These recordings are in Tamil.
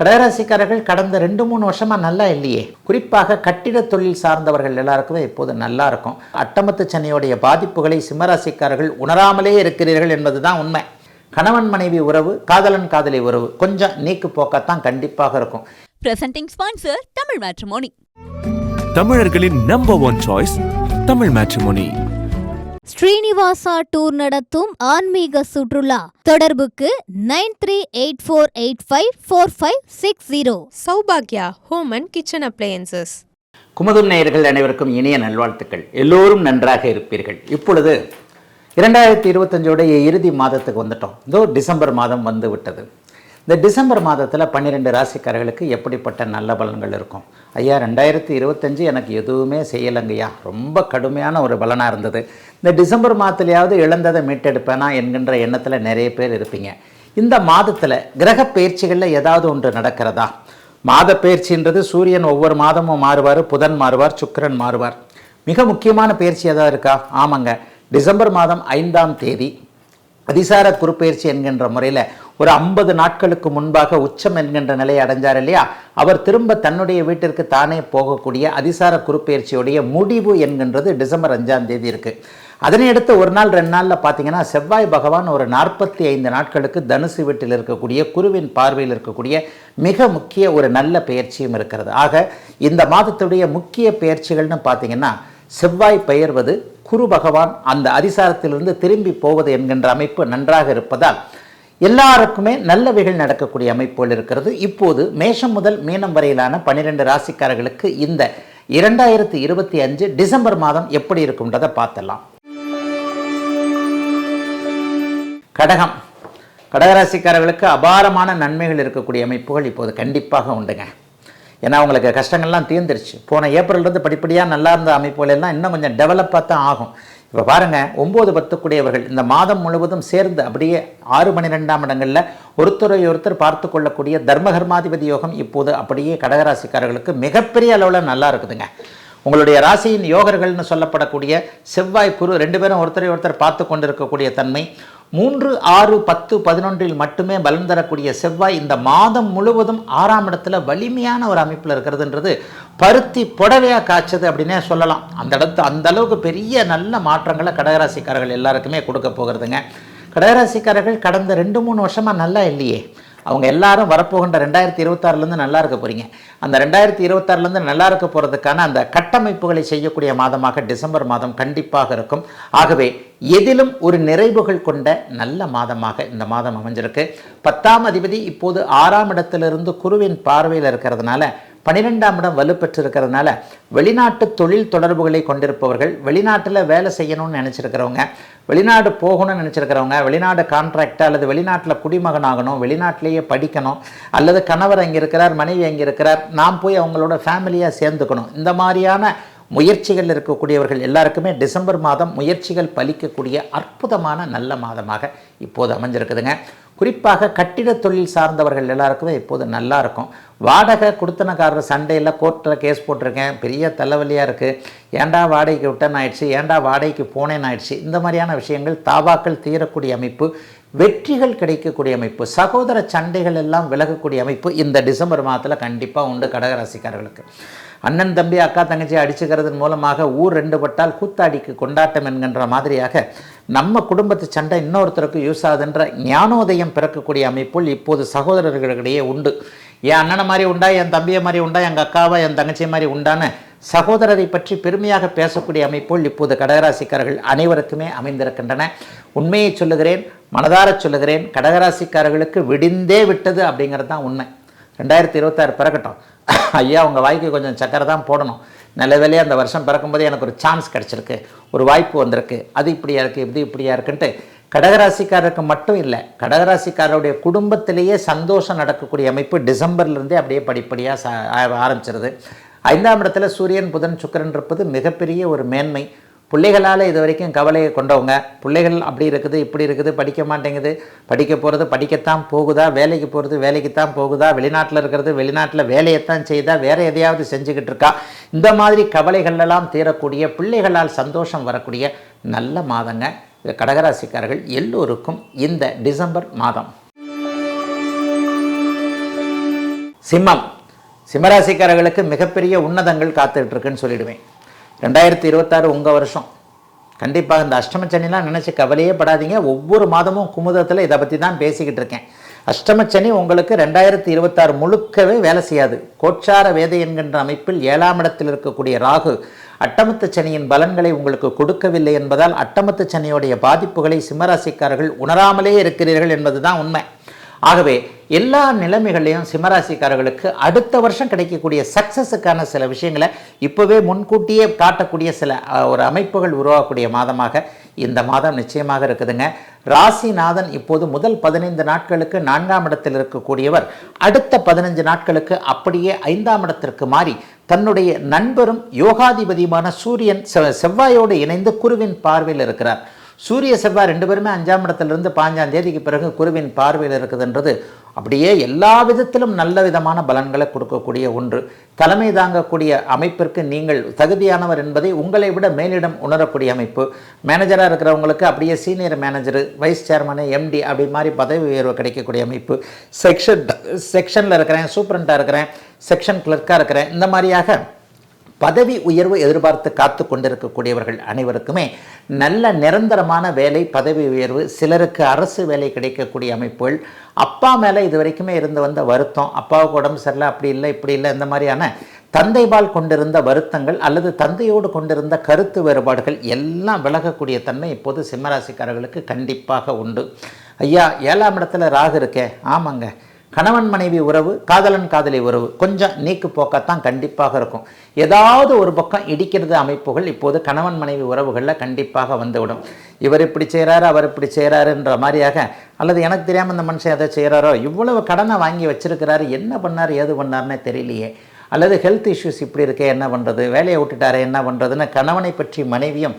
கடகராசிக்காரர்கள் கடந்த 2-3 வருஷமாக நல்லா இல்லையே. குறிப்பாக கட்டிட தொழில் சார்ந்தவர்கள் எல்லாருக்குமே இப்போது நல்லா இருக்கும். அட்டமத்து சனியோடைய பாதிப்புகளை சிம்மராசிக்காரர்கள் உணராமலே இருக்கிறீர்கள் என்பதுதான் உண்மை. கணவன் மனைவி உறவு, காதலன் காதலி உறவு கொஞ்சம் நீக்கு போக்கத்தான் கண்டிப்பாக இருக்கும். Presenting sponsor Tamil matrimony. தமிழர்களின் number 1 choice Tamil matrimony. Srinivasa tour நடத்தும் ஆன்மீக சுற்றுலா. தொடர்புக்கு 9384854560. சௌபாக்யா home and kitchen appliances. Kumudam நேயர்கள் அனைவருக்கும் இனிய நல்வாழ்த்துக்கள். எல்லோரும் நன்றாக இருப்பீர்கள். இப்பொழுது 2025 இறுதி மாதத்துக்கு வந்துட்டோம். இதோ டிசம்பர் மாதம் வந்து விட்டது. இந்த டிசம்பர் மாதத்தில் 12 ராசிக்காரர்களுக்கு எப்படிப்பட்ட நல்ல பலன்கள் இருக்கும்? ஐயா 2025 எனக்கு எதுவுமே செய்யலைங்கய்யா, ரொம்ப கடுமையான ஒரு பலனாக இருந்தது, இந்த டிசம்பர் மாதத்துலையாவது இழந்ததை மீட்டெடுப்பேனா என்கின்ற எண்ணத்தில் நிறைய பேர் இருப்பீங்க. இந்த மாதத்தில் கிரக பயிற்சிகளில் ஏதாவது ஒன்று நடக்கிறதா? மாத பயிற்சின்றது சூரியன் ஒவ்வொரு மாதமும் மாறுவார், புதன் மாறுவார், சுக்கிரன் மாறுவார். மிக முக்கியமான பயிற்சி ஏதாவது இருக்கா? ஆமாங்க, டிசம்பர் மாதம் 5ஆம் தேதி அதிசார குருப்பெயர்ச்சி என்கின்ற முறையில் ஒரு 50 நாட்களுக்கு முன்பாக உச்சம் என்கின்ற நிலையை அடைஞ்சார் இல்லையா, அவர் திரும்ப தன்னுடைய வீட்டிற்கு தானே போகக்கூடிய அதிசார குருப்பெயர்ச்சியுடைய முடிவு என்கின்றது டிசம்பர் 5ஆம் தேதி இருக்குது. அதனை அடுத்து ஒரு நாள் 2 நாளில் பார்த்தீங்கன்னா செவ்வாய் பகவான் ஒரு 45 நாட்களுக்கு தனுசு வீட்டில் இருக்கக்கூடிய குருவின் பார்வையில் இருக்கக்கூடிய மிக முக்கிய ஒரு நல்ல பெயர்ச்சியும் இருக்கிறது. ஆக இந்த மாதத்துடைய முக்கிய பெயர்ச்சிகள்னு பார்த்தீங்கன்னா செவ்வாய் பெயர்வது, குரு பகவான் அந்த அதிசாரத்திலிருந்து திரும்பி போவது என்கின்ற அமைப்பு நன்றாக இருப்பதால் எல்லாருக்குமே நல்லவைகள் நடக்கக்கூடிய அமைப்புகள் இருக்கிறது. இப்போது மேஷம் முதல் மீனம் வரையிலான 12 ராசிக்காரர்களுக்கு இந்த 2025 டிசம்பர் மாதம் எப்படி இருக்கும்ன்றதை பார்த்துடலாம். கடகம், கடகராசிக்காரர்களுக்கு அபாரமான நன்மைகள் இருக்கக்கூடிய அமைப்புகள் இப்போது கண்டிப்பாக உண்டுங்க. ஏன்னா அவங்களுக்கு கஷ்டங்கள்லாம் தீர்ந்துருச்சு. போன ஏப்ரல்லேருந்து படிப்படியாக நல்லா இருந்த அமைப்புகள் எல்லாம் இன்னும் கொஞ்சம் டெவலப்பாக தான் ஆகும். இப்போ பாருங்கள், 9-10 கூடியவர்கள் இந்த மாதம் முழுவதும் சேர்ந்து அப்படியே 6-12ஆம் இடங்களில் ஒருத்தரை பார்த்து கொள்ளக்கூடிய தர்மகர்மாதிபதி யோகம் இப்போது அப்படியே கடகராசிக்காரர்களுக்கு மிகப்பெரிய அளவில் நல்லா இருக்குதுங்க. உங்களுடைய ராசியின் யோகர்கள்னு சொல்லப்படக்கூடிய செவ்வாய் குரு 2 பேரும் ஒருத்தரை பார்த்து கொண்டு இருக்கக்கூடிய தன்மை, 3, 6, 10, 11 மட்டுமே பலன் தரக்கூடிய செவ்வாய் இந்த மாதம் முழுவதும் 6ஆம் இடத்துல வலிமையான ஒரு அமைப்பில் இருக்கிறதுன்றது பருத்தி புடவையாக காய்ச்சது அப்படின்னே சொல்லலாம். அந்த அளவுக்கு பெரிய நல்ல மாற்றங்களை கடகராசிக்காரர்கள் எல்லாருக்குமே கொடுக்க போகிறதுங்க. கடகராசிக்காரர்கள் கடந்த 2-3 வருஷமாக நல்லா இல்லையே. அவங்க எல்லாரும் வரப்போகின்ற 2026லேருந்து நல்லா இருக்க போகிறீங்க. அந்த 2026லேருந்து நல்லா இருக்க போகிறதுக்கான அந்த கட்டமைப்புகளை செய்யக்கூடிய மாதமாக டிசம்பர் மாதம் கண்டிப்பாக இருக்கும். ஆகவே எதிலும் ஒரு நிறைவுகள் கொண்ட நல்ல மாதமாக இந்த மாதம் அமைஞ்சிருக்கு. 10ஆம் அதிபதி இப்போது 6ஆம் இடத்திலிருந்து குருவின் பார்வையில் இருக்கிறதுனால 12ஆம் இடம் வலுப்பெற்றிருக்கிறதுனால வெளிநாட்டு தொழில் தொடர்புகளை கொண்டிருப்பவர்கள், வெளிநாட்டில் வேலை செய்யணும்னு நினச்சிருக்கிறவங்க, வெளிநாடு போகணும்னு நினச்சிருக்கிறவங்க, வெளிநாடு கான்ட்ராக்ட் அல்லது வெளிநாட்டில் குடிமகன் ஆகணும், வெளிநாட்டிலேயே படிக்கணும், அல்லது கணவர் அங்கே இருக்கிறார், மனைவி அங்கே இருக்கிறார், நாம் போய் அவங்களோட ஃபேமிலியாக சேர்ந்துக்கணும், இந்த மாதிரியான முயற்சிகள் இருக்கக்கூடியவர்கள் எல்லாருக்குமே டிசம்பர் மாதம் முயற்சிகள் பலிக்கக்கூடிய அற்புதமான நல்ல மாதமாக இப்போது அமைஞ்சிருக்குதுங்க. குறிப்பாக கட்டிட தொழில் சார்ந்தவர்கள் எல்லாருக்குமே இப்போது நல்லா இருக்கும். வாடகை கொடுத்தனக்காரர் சண்டையில் கோர்ட்டில் கேஸ் போட்டிருக்கேன், பெரிய தலைவலியாக இருக்குது, ஏண்டா வாடகைக்கு விட்டேன்னு ஆயிடுச்சு, ஏண்டா வாடகைக்கு போனேன்னு ஆயிடுச்சு, இந்த மாதிரியான விஷயங்கள் தாவாக்கள் தீரக்கூடிய அமைப்பு, வெற்றிகள் கிடைக்கக்கூடிய அமைப்பு, சகோதர சண்டைகள் எல்லாம் விலகக்கூடிய அமைப்பு இந்த டிசம்பர் மாதத்தில் கண்டிப்பாக உண்டு கடகராசிக்காரர்களுக்கு. அண்ணன் தம்பி அக்கா தங்கச்சி அடிச்சுக்கிறதன் மூலமாக ஊர் 2 பட்டால் கூத்தாடிக்கு கொண்டாட்டம் என்கின்ற மாதிரியாக நம்ம குடும்பத்து சண்டை இன்னொருத்தருக்கு யூஸ் ஆகுதுன்ற ஞானோதயம் பிறக்கக்கூடிய அமைப்புள் இப்போது சகோதரர்களிடையே உண்டு. என் அண்ணனை மாதிரி உண்டா, என் தம்பியை மாதிரி உண்டா, எங்கள் அக்காவை என் தங்கச்சி மாதிரி உண்டான்னு சகோதரரை பற்றி பெருமையாக பேசக்கூடிய அமைப்புள் இப்போது கடகராசிக்காரர்கள் அனைவருக்குமே அமைந்திருக்கின்றன. உண்மையை சொல்லுகிறேன், மனதார சொல்லுகிறேன், கடகராசிக்காரர்களுக்கு விடிந்தே விட்டது அப்படிங்கிறது தான் உண்மை. 2026 பிறக்கட்டும். ஐயா உங்கள் வாய்க்கு கொஞ்சம் சக்கரை தான் போடணும். நல்ல வேலையாக அந்த வருஷம் பிறக்கும்போதே எனக்கு ஒரு சான்ஸ் கிடச்சிருக்கு, ஒரு வாய்ப்பு வந்திருக்கு, அது இப்படியா இருக்குது, இது இப்படியா இருக்குன்ட்டு கடகராசிக்காரருக்கு மட்டும் இல்லை, கடகராசிக்காரருடைய குடும்பத்திலேயே சந்தோஷம் நடக்கக்கூடிய அமைப்பு டிசம்பர்லேருந்தே அப்படியே படிப்படியாக ஆரம்பிச்சிருது. 5ஆம் இடத்துல சூரியன் புதன் சுக்கிரன் இருப்பது மிகப்பெரிய ஒரு மேன்மை. பிள்ளைகளால் இது வரைக்கும் கவலையை கொண்டவங்க, பிள்ளைகள் அப்படி இருக்குது இப்படி இருக்குது, படிக்க மாட்டேங்குது, படிக்க போகிறது படிக்கத்தான் போகுதா, வேலைக்கு போகிறது வேலைக்குத்தான் போகுதா, வெளிநாட்டில் இருக்கிறது வெளிநாட்டில் வேலையைத்தான் செய்தா, வேறு எதையாவது செஞ்சுக்கிட்டு இருக்கா, இந்த மாதிரி கவலைகளெல்லாம் தீரக்கூடிய, பிள்ளைகளால் சந்தோஷம் வரக்கூடிய நல்ல மாதங்க கடகராசிக்காரர்கள் எல்லோருக்கும் இந்த டிசம்பர் மாதம். சிம்மம், சிம்மராசிக்காரர்களுக்கு மிகப்பெரிய உன்னதங்கள் காத்துக்கிட்டு இருக்குன்னு சொல்லிடுவேன். 2026 உங்கள் வருஷம். கண்டிப்பாக இந்த அஷ்டமச்சனிலாம் நினச்சி கவலையே படாதீங்க. ஒவ்வொரு மாதமும் குமுதத்தில் இதை பற்றி தான் பேசிக்கிட்டு இருக்கேன். அஷ்டமச்சனி உங்களுக்கு 2026 முழுக்கவே வேலை செய்யாது. கோட்சார வேதை என்கின்ற அமைப்பில் 7ஆம் இடத்தில் இருக்கக்கூடிய ராகு அட்டமத்து சனியின் பலன்களை உங்களுக்கு கொடுக்கவில்லை என்பதால் அட்டமத்து சனியோடைய பாதிப்புகளை சிம்மராசிக்காரர்கள் உணராமலே இருக்கிறீர்கள் என்பதுதான் உண்மை. ஆகவே எல்லா நிலைமைகளையும் சிம்மராசிக்காரர்களுக்கு அடுத்த வருஷம் கிடைக்கக்கூடிய சக்ஸஸுக்கான சில விஷயங்களை இப்போவே முன்கூட்டியே காட்டக்கூடிய சில ஒரு அமைப்புகள் உருவாகக்கூடிய மாதமாக இந்த மாதம் நிச்சயமாக இருக்குதுங்க. ராசிநாதன் இப்போது முதல் 15 நாட்களுக்கு 4ஆம் இடத்தில் இருக்கக்கூடியவர் அடுத்த 15 நாட்களுக்கு அப்படியே 5ஆம் இடத்திற்கு மாறி தன்னுடைய நண்பரும் யோகாதிபதியுமான சூரியன் செவ்வாயோடு இணைந்து குருவின் பார்வையில் இருக்கிறார். சூரிய செவ்வாய் 2 பேருமே 5ஆம் இடத்திலிருந்து 15ஆம் தேதிக்கு பிறகு குருவின் பார்வையில் இருக்குதுன்றது அப்படியே எல்லா விதத்திலும் நல்ல விதமான பலன்களை கொடுக்கக்கூடிய ஒன்று. தலைமை தாங்கக்கூடிய அமைப்பிற்கு நீங்கள் தகுதியானவர் என்பதை உங்களை விட மேலிடம் உணரக்கூடிய அமைப்பு. மேனேஜராக இருக்கிறவங்களுக்கு அப்படியே senior manager, vice chairman, MD அப்படி மாதிரி பதவி உயர்வு கிடைக்கக்கூடிய அமைப்பு. செக்ஷனில் இருக்கிறேன், சூப்பரண்டாக இருக்கிறேன், செக்ஷன் கிளர்க்காக இருக்கிறேன், இந்த மாதிரியாக பதவி உயர்வு எதிர்பார்த்து காத்து கொண்டிருக்கக்கூடியவர்கள் அனைவருக்குமே நல்ல நிரந்தரமான வேலை, பதவி உயர்வு, சிலருக்கு அரசு வேலை கிடைக்கக்கூடிய அமைப்புகள். அப்பா மேலே இது வரைக்குமே இருந்து வந்த வருத்தம், அப்பாவுக்கு உடம்பு சரியில்லை, அப்படி இல்லை இப்படி இல்லை, இந்த மாதிரியான தந்தைபால் கொண்டிருந்த வருத்தங்கள் அல்லது தந்தையோடு கொண்டிருந்த கருத்து வேறுபாடுகள் எல்லாம் விலகக்கூடிய தன்மை இப்போது சிம்மராசிக்காரர்களுக்கு கண்டிப்பாக உண்டு. ஐயா 7ஆம் இடத்துல ராகு இருக்கே, ஆமாங்க, கணவன் மனைவி உறவு, காதலன் காதலி உறவு கொஞ்சம் நீக்கு போக்கத்தான் கண்டிப்பாக இருக்கும். ஏதாவது ஒரு பக்கம் இடிக்கிறது அமைப்புகள் இப்போது கணவன் மனைவி உறவுகளில் கண்டிப்பாக வந்துவிடும். இவர் இப்படி செய்கிறாரு, அவர் இப்படி செய்கிறாருன்ற மாதிரியாக, அல்லது எனக்கு தெரியாமல் இந்த மனுஷன் எதை செய்கிறாரோ, இவ்வளவு கடனை வாங்கி வச்சிருக்கிறாரு, என்ன பண்ணார் ஏது பண்ணார்னே தெரியலையே, அல்லது ஹெல்த் இஷ்யூஸ் இப்படி இருக்கே என்ன பண்ணுறது, வேலையை விட்டுட்டாரே என்ன பண்ணுறதுன்னு கணவனை பற்றி மனைவியும்,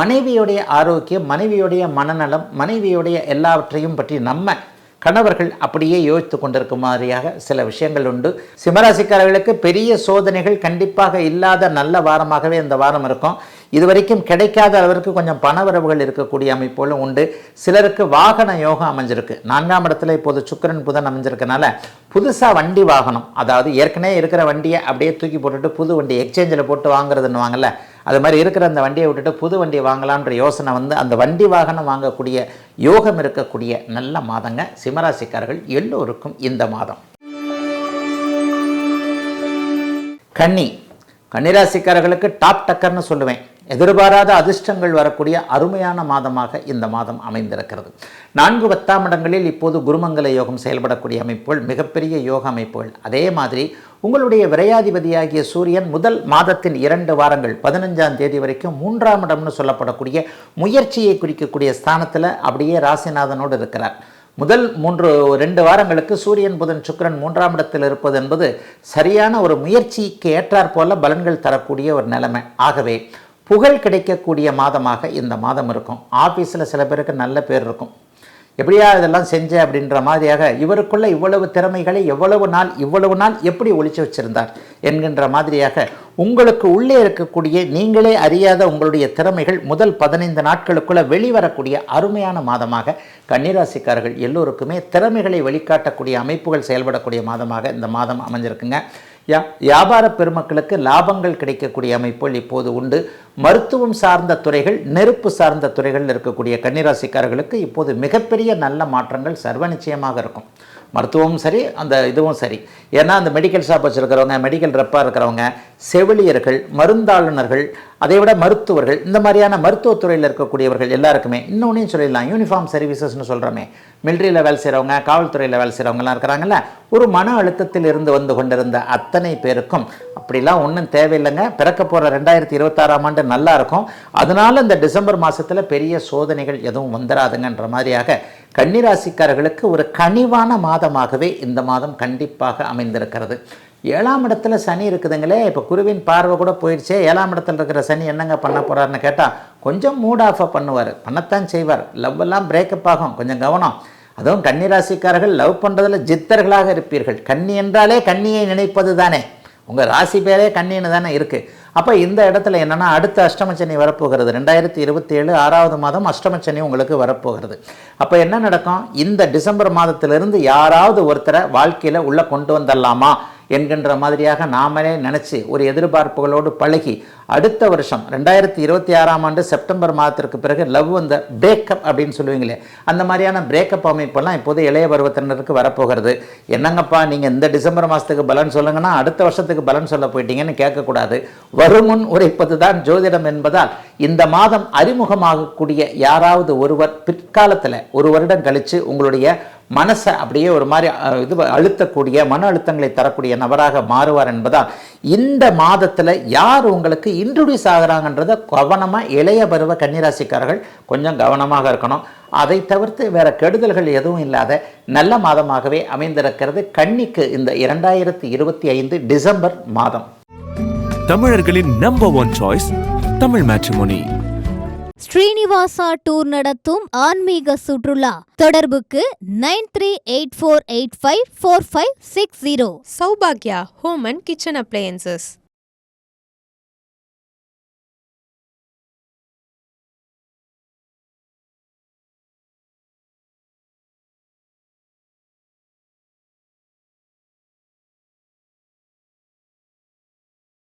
மனைவியுடைய ஆரோக்கியம், மனைவியுடைய மனநலம், மனைவியுடைய எல்லாவற்றையும் பற்றி நம்ம கணவர்கள் அப்படியே யோசித்து கொண்டிருக்கும் மாதிரியாக சில விஷயங்கள் உண்டு. சிம்மராசிக்காரர்களுக்கு பெரிய சோதனைகள் கண்டிப்பாக இல்லாத நல்ல வாரமாகவே இந்த வாரம் இருக்கும். இதுவரைக்கும் கிடைக்காத அளவிற்கு கொஞ்சம் பணவரவுகள் இருக்கக்கூடிய அமைப்புகளும் உண்டு. சிலருக்கு வாகன யோகம் அமைஞ்சிருக்கு. 4ஆம் இடத்துல இப்போது சுக்கிரன் புதன் அமைஞ்சிருக்கனால புதுசாக வண்டி வாகனம், அதாவது ஏற்கனவே இருக்கிற வண்டியை அப்படியே தூக்கி போட்டுட்டு புது வண்டி எக்ஸ்சேஞ்சில் போட்டு வாங்குறதுன்னு வாங்கல, அது மாதிரி இருக்கிற அந்த வண்டியை விட்டுட்டு புது வண்டி வாங்கலான்ற யோசனை வந்து அந்த வண்டி வாகனம் வாங்கக்கூடிய யோகம் இருக்கக்கூடிய நல்ல மாதங்க சிம்மராசிக்காரர்கள் எல்லோருக்கும் இந்த மாதம். கன்னிராசிக்காரர்களுக்கு டாப் டக்கர்னு சொல்லுவேன். எதிர்பாராத அதிர்ஷ்டங்கள் வரக்கூடிய அருமையான மாதமாக இந்த மாதம் அமைந்திருக்கிறது. 4 10ஆம் இடங்களில் இப்போது குருமங்கல யோகம் செயல்படக்கூடிய அமைப்புகள் மிகப்பெரிய யோக அமைப்புகள். அதே மாதிரி உங்களுடைய விரையாதிபதியாகிய சூரியன் முதல் மாதத்தின் 2 வாரங்கள் 15ஆம் தேதி வரைக்கும் 3ஆம் இடம்னு சொல்லப்படக்கூடிய முயற்சியை குறிக்கக்கூடிய ஸ்தானத்தில் அப்படியே ராசிநாதனோடு இருக்கிறார். முதல் 2 வாரங்களுக்கு சூரியன் புதன் சுக்கிரன் 3ஆம் இடத்தில் இருப்பது என்பது சரியான ஒரு முயற்சிக்கு ஏற்றாற் போல பலன்கள் தரக்கூடிய ஒரு நிலைமை. ஆகவே புகழ் கிடைக்கக்கூடிய மாதமாக இந்த மாதம் இருக்கும். ஆஃபீஸில் சில பேருக்கு நல்ல பேர் இருக்கும், எப்படியா இதெல்லாம் செஞ்ச அப்படின்ற மாதிரியாக, இவருக்குள்ள இவ்வளவு திறமைகளை இவ்வளவு நாள் எப்படி ஒழிச்சு வச்சிருந்தார் என்கின்ற மாதிரியாக உங்களுக்கு உள்ளே இருக்கக்கூடிய நீங்களே அறியாத உங்களுடைய திறமைகள் முதல் 15 நாட்களுக்குள்ள வெளிவரக்கூடிய அருமையான மாதமாக கன்னிராசிக்காரர்கள் எல்லோருக்குமே திறமைகளை வெளிக்காட்டக்கூடிய அமைப்புகள் செயல்படக்கூடிய மாதமாக இந்த மாதம் அமைஞ்சிருக்குங்க. வியாபார பெருமக்களுக்கு லாபங்கள் கிடைக்கக்கூடிய அமைப்புகள் இப்போது உண்டு. மருத்துவம் சார்ந்த துறைகள், நெருப்பு சார்ந்த துறைகளில் இருக்கக்கூடிய கன்னிராசிக்காரர்களுக்கு இப்போது மிகப்பெரிய நல்ல மாற்றங்கள் சர்வ நிச்சயமாக இருக்கும். மருத்துவமும் சரி, அந்த இதுவும் சரி. ஏன்னா அந்த மெடிக்கல் ஷாப் வச்சுருக்கிறவங்க, மெடிக்கல் ரெப்பாக இருக்கிறவங்க, செவிலியர்கள், மருந்தாளுநர்கள், அதை விட மருத்துவர்கள், இந்த மாதிரியான மருத்துவத்துறையில் இருக்கக்கூடியவர்கள் எல்லாருக்குமே இன்னொன்னையும் சொல்லிடலாம், யூனிஃபார்ம் சர்வீசஸ்னு சொல்கிறோமே, மிலிட்ரியில் வேலை செய்கிறவங்க, காவல்துறையில் வேலை செய்கிறவங்கலாம் இருக்கிறாங்கல்ல, ஒரு மன அழுத்தத்தில் இருந்து வந்து கொண்டிருந்த அத்தனை பேருக்கும் அப்படிலாம் ஒன்றும் தேவையில்லைங்க. பிறக்க போகிற 2026ஆம் ஆண்டு நல்லா இருக்கும். அதனால இந்த டிசம்பர் மாதத்தில் பெரிய சோதனைகள் எதுவும் வந்துடாதுங்கன்ற மாதிரியாக கன்னிராசிக்காரர்களுக்கு ஒரு கனிவான மாதமாகவே இந்த மாதம் கண்டிப்பாக அமைந்திருக்கிறது. 7ஆம் இடத்துல சனி இருக்குதுங்களே, இப்போ குருவின் பார்வை கூட போயிடுச்சே. 7ஆம் இடத்துல இருக்கிற சனி என்னங்க பண்ண போகிறாருன்னு கேட்டால் கொஞ்சம் மூட் ஆஃபாக பண்ணுவார், பண்ணத்தான் செய்வார். லவ் எல்லாம் பிரேக்கப் ஆகும், கொஞ்சம் கவனம். அதுவும் கன்னிராசிக்காரர்கள் லவ் பண்ணுறதுல ஜித்தர்களாக இருப்பீர்கள். கன்னி என்றாலே கன்னியை நினைப்பது தானே, உங்கள் ராசி பேரே கன்னின்னு தானே இருக்குது. அப்போ இந்த இடத்துல என்னென்னா அடுத்த அஷ்டமச்சனி வரப்போகிறது. 2027 6ஆவது மாதம் அஷ்டமச்சனி உங்களுக்கு வரப்போகிறது. அப்போ என்ன நடக்கும், இந்த டிசம்பர் மாதத்திலிருந்து யாராவது ஒருத்தரை வாழ்க்கையில் உள்ளே கொண்டு வந்துடலாமா என்கின்ற மாதிரியாக நாமளே நினச்சி ஒரு எதிர்பார்ப்புகளோடு பழகி அடுத்த வருஷம் 2026ஆம் ஆண்டு செப்டம்பர் மாதத்திற்கு பிறகு லவ் அந்த பிரேக்கப் அப்படின்னு சொல்லுவீங்களே, அந்த மாதிரியான பிரேக்கப் அமைப்பெல்லாம் இப்போது இளைய பருவத்தினருக்கு வரப்போகிறது. என்னங்கப்பா நீங்கள் இந்த டிசம்பர் மாதத்துக்கு பலன் சொல்லுங்கன்னா அடுத்த வருஷத்துக்கு பலன் சொல்ல போயிட்டீங்கன்னு கேட்கக்கூடாது. வருமுன் உரைப்பது தான் ஜோதிடம் என்பதால் இந்த மாதம் அறிமுகமாகக்கூடிய யாராவது ஒருவர் பிற்காலத்தில் ஒரு வருடம் கழித்து உங்களுடைய மனசை அப்படியே ஒரு மாதிரி அழுத்தக்கூடிய மன அழுத்தங்களை தரக்கூடிய நபராக மாறுவார் என்பதால் இந்த மாதத்தில் யார் உங்களுக்கு இன்ட்ரோடியூஸ் ஆகிறாங்கன்றத கவனமாக இளைய பருவ கன்னிராசிக்காரர்கள் கொஞ்சம் கவனமாக இருக்கணும். அதை தவிர்த்து வேற கெடுதல்கள் எதுவும் இல்லாத நல்ல மாதமாகவே அமைந்திருக்கிறது கன்னிக்கு இந்த 2025 டிசம்பர் மாதம். தமிழர்களின் number one choice Tamil matrimony. Srinivasa tour நடத்தும் ஆன்மீக சுற்றுலா. தொடர்புக்கு 9384854560. சௌபாக்யா ஹோம் அண்ட் கிச்சன் அப்ளையன்சஸ்.